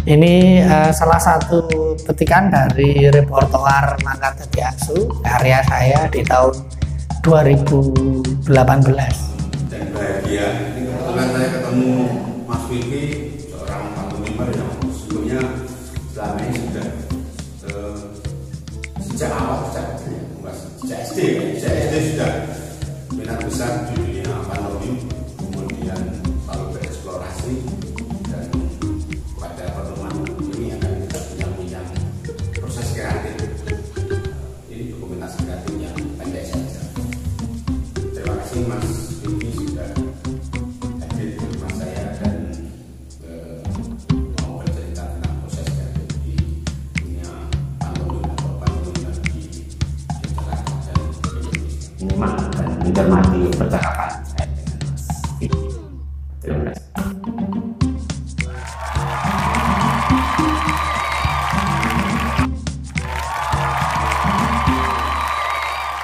Ini salah satu petikan dari repertoar Mangkat Dadi Asu, karya saya di tahun 2018. Dan bahagia, ini kebetulan saya ketemu Mas Vicky, seorang pantomima yang sebelumnya selama ini sudah sejak awal, sejak SD sudah minat besar di dunia pantomim, kemudian lalu bereksplorasi, dan pada pertemuan ini akan kita bincang-bincang proses kreatif. Ini dokumentasi kreatif yang pendek saja. Terima kasih Mas Vicky sudah hadir di rumah saya dan mau bercerita tentang proses kreatif di dunia pantomim atau pantomima di Jakarta dan Indonesia. Menyimak dan mencermati percakapan saya dengan Mas Vicky. Terima kasih.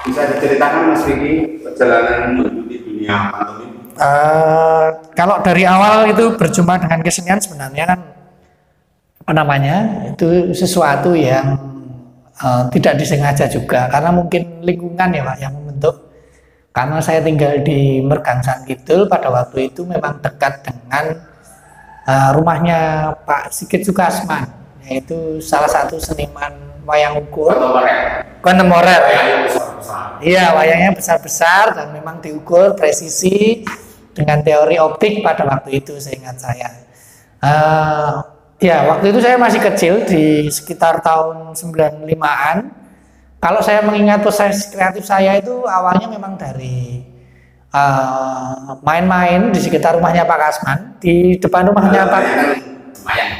Bisa diceritakan Mas Vicky perjalanan mengikuti dunia pantomim? Kalau dari awal itu berjumpa dengan kesenian sebenarnya kan itu sesuatu yang tidak disengaja juga, karena mungkin lingkungan ya Pak yang membentuk. Karena saya tinggal di Mergangsan Kidul, pada waktu itu memang dekat dengan rumahnya Pak Sigit Sukasman, yaitu salah satu seniman wayang ukur kontemporer. Iya, wayangnya besar-besar dan memang diukur presisi dengan teori optik pada waktu itu, seingat saya. Ya, waktu itu saya masih kecil, di sekitar tahun 95-an. Kalau saya mengingat proses kreatif saya itu awalnya memang dari main-main di sekitar rumahnya Pak Kasman, di depan rumahnya Pak.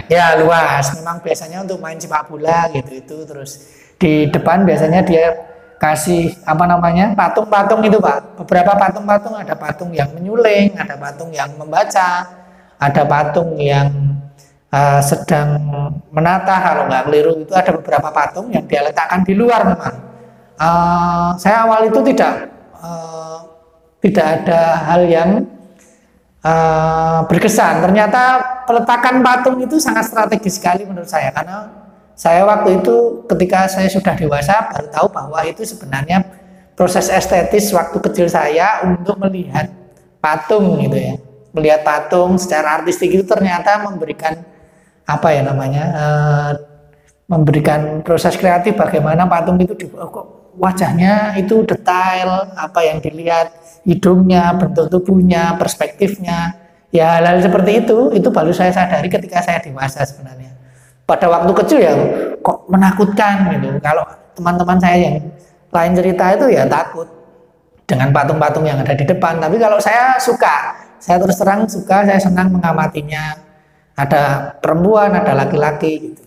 Ya luas, memang biasanya untuk main sepak bola gitu. Terus di depan biasanya dia kasih patung-patung itu Pak. Beberapa patung-patung, ada patung yang menyuling, ada patung yang membaca, ada patung yang sedang menata, kalau nggak keliru itu ada beberapa patung yang dia letakkan di luar memang. Saya awal itu tidak ada hal yang berkesan. Ternyata peletakan patung itu sangat strategis sekali menurut saya, karena saya waktu itu ketika saya sudah dewasa baru tahu bahwa itu sebenarnya proses estetis waktu kecil saya untuk melihat patung gitu ya. Melihat patung secara artistik itu ternyata memberikan memberikan proses kreatif bagaimana patung itu kok wajahnya itu detail, apa yang dilihat, hidungnya, bentuk tubuhnya, perspektifnya, ya hal-hal seperti itu baru saya sadari ketika saya dewasa sebenarnya. Pada waktu kecil ya kok menakutkan gitu. Kalau teman-teman saya yang lain cerita itu ya takut dengan patung-patung yang ada di depan, tapi kalau saya suka, saya terus terang suka, saya senang mengamatinya. Ada perempuan, ada laki-laki gitu.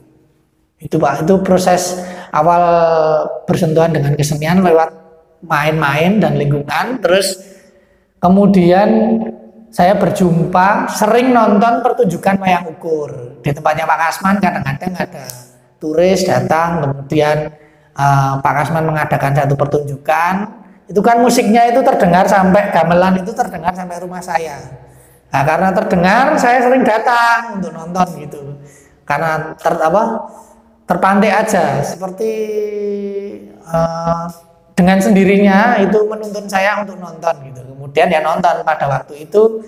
Itu Pak, itu proses awal bersentuhan dengan kesenian lewat main-main dan lingkungan. Terus kemudian saya berjumpa, sering nonton pertunjukan wayang ukur di tempatnya Pak Kasman. Kadang-kadang ada turis datang, kemudian Pak Kasman mengadakan satu pertunjukan. Itu kan musiknya itu terdengar sampai gamelan itu terdengar sampai rumah saya. Nah, karena terdengar, saya sering datang untuk nonton gitu. Karena terpantik aja, seperti dengan sendirinya itu menuntun saya untuk nonton gitu. Kemudian ya nonton pada waktu itu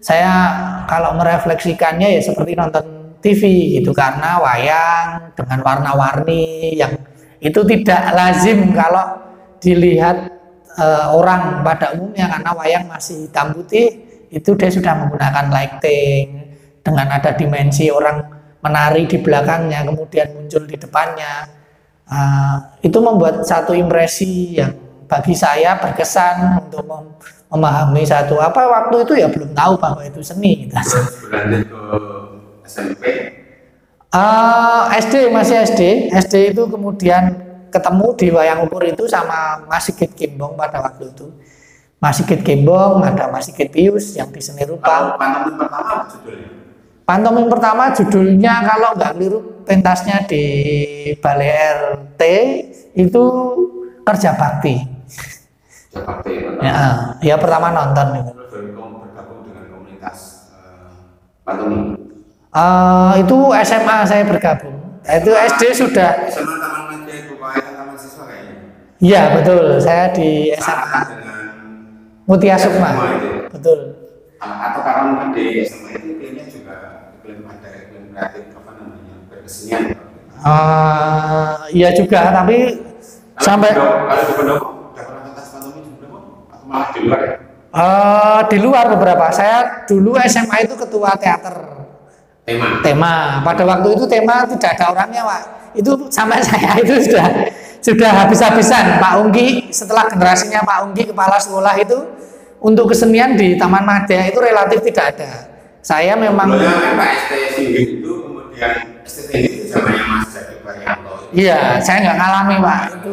saya kalau merefleksikannya ya seperti nonton TV gitu, karena wayang dengan warna-warni yang itu tidak lazim kalau dilihat orang pada umumnya, karena wayang masih hitam putih. Itu dia sudah menggunakan lighting dengan ada dimensi orang menari di belakangnya kemudian muncul di depannya. Itu membuat satu impresi yang bagi saya berkesan untuk memahami satu waktu itu ya belum tahu bahwa itu seni gitu. Berlanjut ke SMP? Masih SD itu kemudian ketemu di wayang ukur itu sama Mas Sigit Kimbong pada waktu itu. Mas Sigit Kimbong, ada Mas Sigit Pius yang di seni rupa. Pantomim pertama apa judulnya? Pantomim pertama judulnya kalau nggak keliru pentasnya di Balai RT itu Kerja Bakti. Kerja Bakti ya pertama nonton itu. Bergabung dengan komunitas pantomim. Itu SMA saya bergabung. Itu SD sudah. SMA Taman Media itu taman siswa kayaknya. Iya betul, saya di SMA Dengan Mutia Sukma. Betul. Atau karena mungkin di SMA itu iklimnya juga iklim ada iklim kreatif apa namanya berkesenian. Iya juga, tapi sampai kalau di Pondok udah pernah pentas pantomim juga kok? Atau malah di luar ya? di luar beberapa. Saya dulu SMA itu ketua teater. Tema. Pada waktu itu tema tidak ada orangnya, Pak. Itu sampai saya itu sudah habis-habisan. Pak Ungki, setelah generasinya Pak Ungki kepala sekolah itu untuk kesenian di Taman Madya itu relatif tidak ada. Saya memang. Kan Pak ST Singgih itu kemudian ST Singgih itu zamannya Mas Jaki Parianto. Iya, saya nggak ngalami, Pak. Itu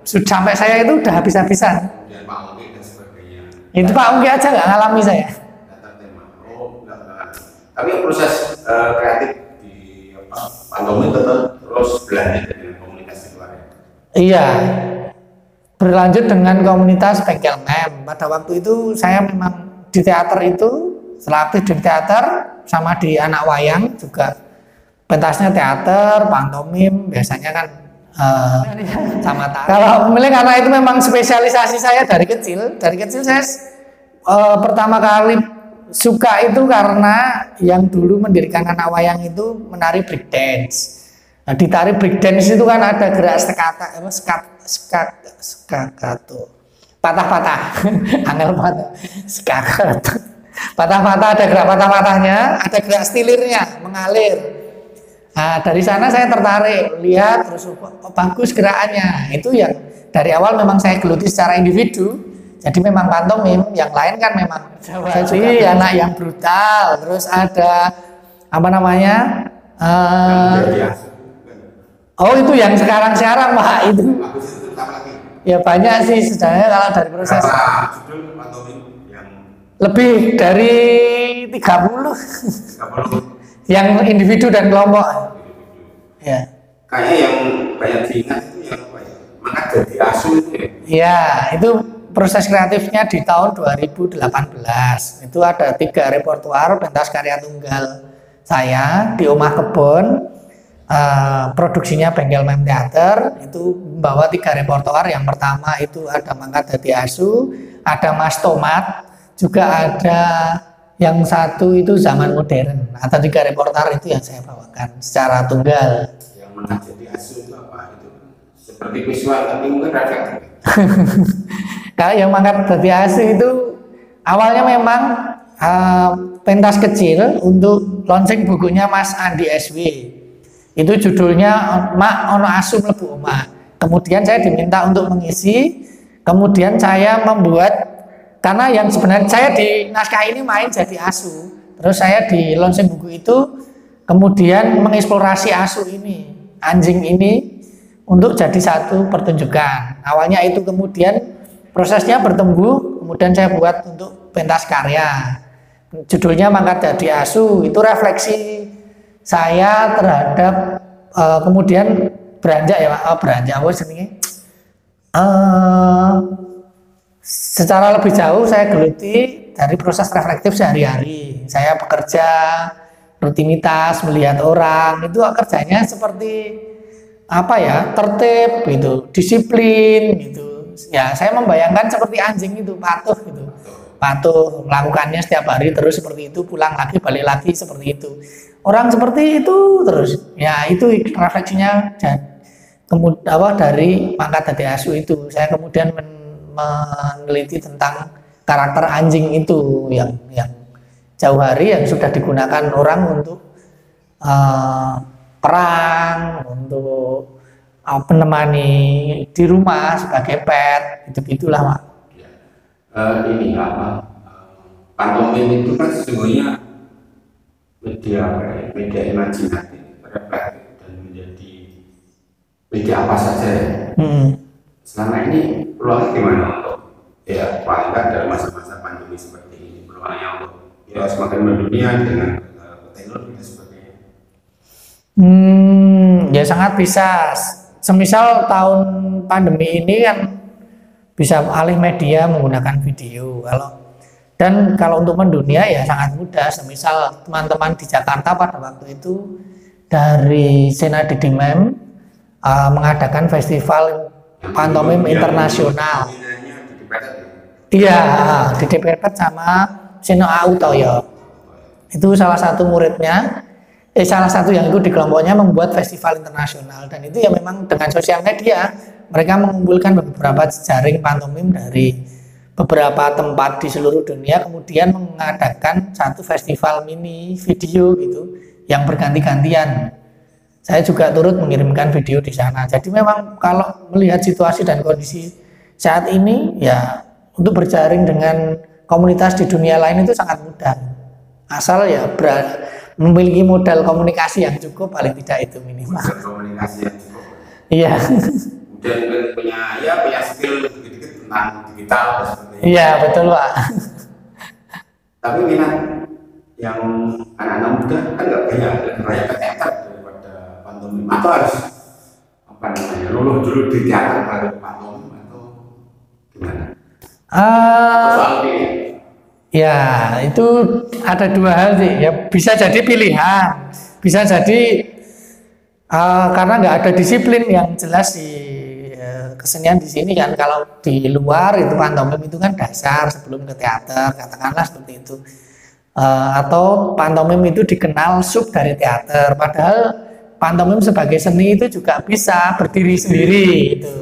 sudah sampai saya itu udah habis-habisan. Kemudian Pak Ungki dan sebagainya. Itu Pak Ungki aja nggak ngalami saya. Tapi proses kreatif di pantomim tetap terus berlanjut dengan komunikasi keluarga. Iya, berlanjut dengan komunitas Bengkel Mem. Pada waktu itu saya memang di teater itu, setelah aktif di teater sama di anak wayang juga pentasnya teater, pantomim, biasanya kan sama tari. Kalau memilih karena itu memang spesialisasi saya dari kecil. Dari kecil saya pertama kali suka itu karena yang dulu mendirikan anak wayang itu menari break dance. Nah, di tari break dance itu kan ada gerak skakato, patah-patah, angel patah, skakato, patah-patah, ada gerak patah-patahnya, ada gerak stilirnya, mengalir. Nah, dari sana saya tertarik, lihat terus bagus gerakannya. Itu yang dari awal memang saya geluti secara individu. Jadi memang pantomim, yang lain kan memang jadi anak yang brutal, terus ada apa namanya? Itu yang sekarang Pak itu. Ya banyak sih sebenarnya kalau dari proses. Judul pantomim yang lebih dari 30. Yang individu dan kelompok. Ya. Kayaknya yang banyak diingat itu yang apa ya? Maka jadi asu itu ya. Ya, itu proses kreatifnya di tahun 2018 itu ada 3 repertoar pentas karya tunggal saya di Omah Kebon, produksinya Bengkel Mem Theater itu membawa 3 repertoar. Yang pertama itu ada Mangkat Dadi Asu, ada Mas Tomat, juga ada yang satu itu Zaman Modern. Atau 3 repertoar itu yang saya bawakan secara tunggal. Yang Mangkat Dadi Asu itu apa itu? Seperti visual tapi mungkin reflektif. Kalau yang Mangkat Dadi Asu itu awalnya memang pentas kecil untuk launching bukunya Mas Andi SW. Itu judulnya Mak Ono Asu Mlebu Omah. Kemudian saya diminta untuk mengisi. Kemudian saya membuat, karena yang sebenarnya saya di naskah ini main jadi asu. Terus saya di launching buku itu kemudian mengeksplorasi asu ini, anjing ini untuk jadi satu pertunjukan. Awalnya itu, kemudian prosesnya bertumbuh, kemudian saya buat untuk pentas karya. Judulnya Mangkat Dadi Asu. Itu refleksi saya terhadap kemudian beranjak ya Pak, beranjak apa jenenge? Secara lebih jauh saya geluti dari proses reflektif sehari-hari. Saya bekerja, rutinitas, melihat orang, itu kerjanya seperti apa ya, tertib gitu, disiplin gitu. Ya saya membayangkan seperti anjing itu, patuh gitu, patuh melakukannya setiap hari terus seperti itu, pulang lagi balik lagi seperti itu. Orang seperti itu terus, ya itu refleksinya dari Mangkat Dadi Asu itu. Saya kemudian meneliti tentang karakter anjing itu yang jauh hari yang sudah digunakan orang untuk perang, untuk menemani di rumah sebagai pet, gitu-gitulah Pak. Ini apa? Pantomim itu kan sesungguhnya media imajinatif, reflektif, dan menjadi media apa saja ya. Selama ini peluangnya gimana untuk ya paling nggak dalam masa-masa pandemi seperti ini, peluangnya untuk ya semakin mendunia dengan teknologi dan sebagainya? Ya sangat bisa. Semisal tahun pandemi ini kan bisa alih media menggunakan video. Kalau Dan kalau untuk mendunia ya sangat mudah. Semisal teman-teman di Jakarta pada waktu itu dari Senadi Dimem mengadakan festival pantomim internasional. Iya, di DPR sama Seno Autoyo. Itu salah satu muridnya, salah satu yang ikut di kelompoknya membuat festival internasional. Dan itu ya memang dengan sosial media mereka mengumpulkan beberapa jejaring pantomim dari beberapa tempat di seluruh dunia, kemudian mengadakan satu festival mini video gitu yang berganti-gantian. Saya juga turut mengirimkan video di sana. Jadi memang kalau melihat situasi dan kondisi saat ini ya untuk berjaring dengan komunitas di dunia lain itu sangat mudah. Asal ya memiliki modal komunikasi yang cukup, paling tidak itu minimal. Komunikasi yang cukup. Iya. Dan punya skill dikit-dikit tentang digital seperti itu. Iya, betul Pak. Tapi minat yang anak-anak muda kan nggak banyak ke teater daripada pantomim, atau harus apa namanya luluh dulu di teater baru pantomim atau gimana? Soal ini. Ya itu ada dua hal sih. Ya bisa jadi pilihan, bisa jadi karena nggak ada disiplin yang jelas di kesenian di sini kan. Kalau di luar itu pantomim itu kan dasar sebelum ke teater, katakanlah seperti itu. Atau pantomim itu dikenal sub dari teater, padahal pantomim sebagai seni itu juga bisa berdiri sendiri itu.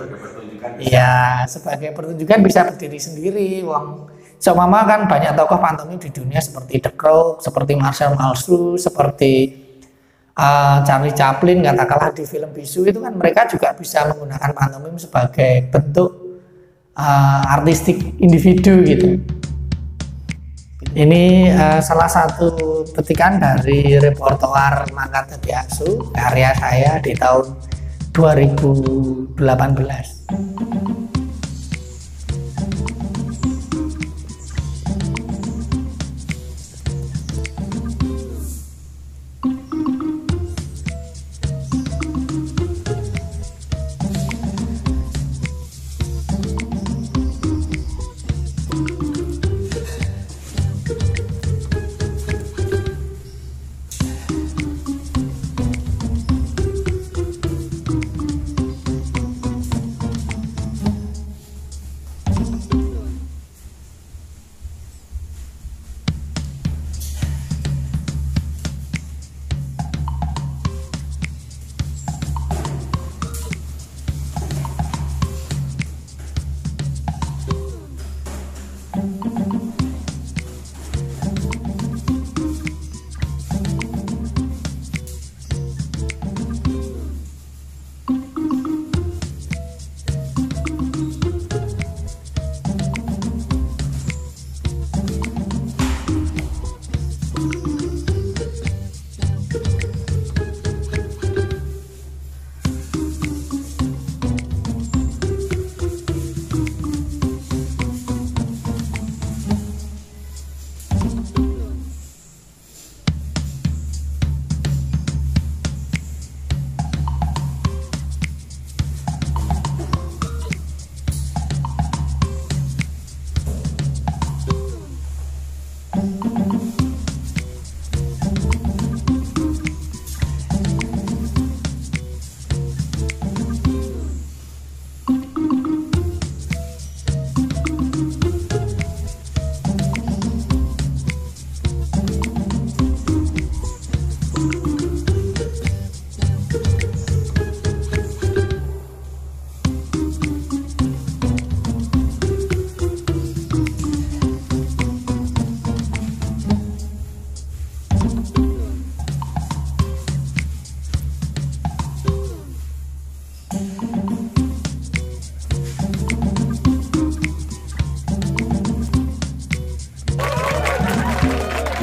Iya, sebagai pertunjukan bisa berdiri sendiri. Wong seumpama kan banyak tokoh pantomim di dunia seperti The Crow, seperti Marcel Marceau, seperti Charlie Chaplin, katakanlah di film Bisu itu kan mereka juga bisa menggunakan pantomim sebagai bentuk artistik individu gitu. Ini salah satu petikan dari repertoar Mangkat Dadi Asu, karya saya di tahun 2018.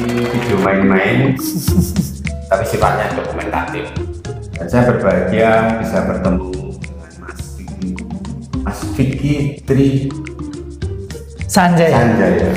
Video main-main tapi sifatnya dokumentatif, dan saya berbahagia bisa bertemu dengan Mas Vicky Tri Sanjaya. Sanjaya.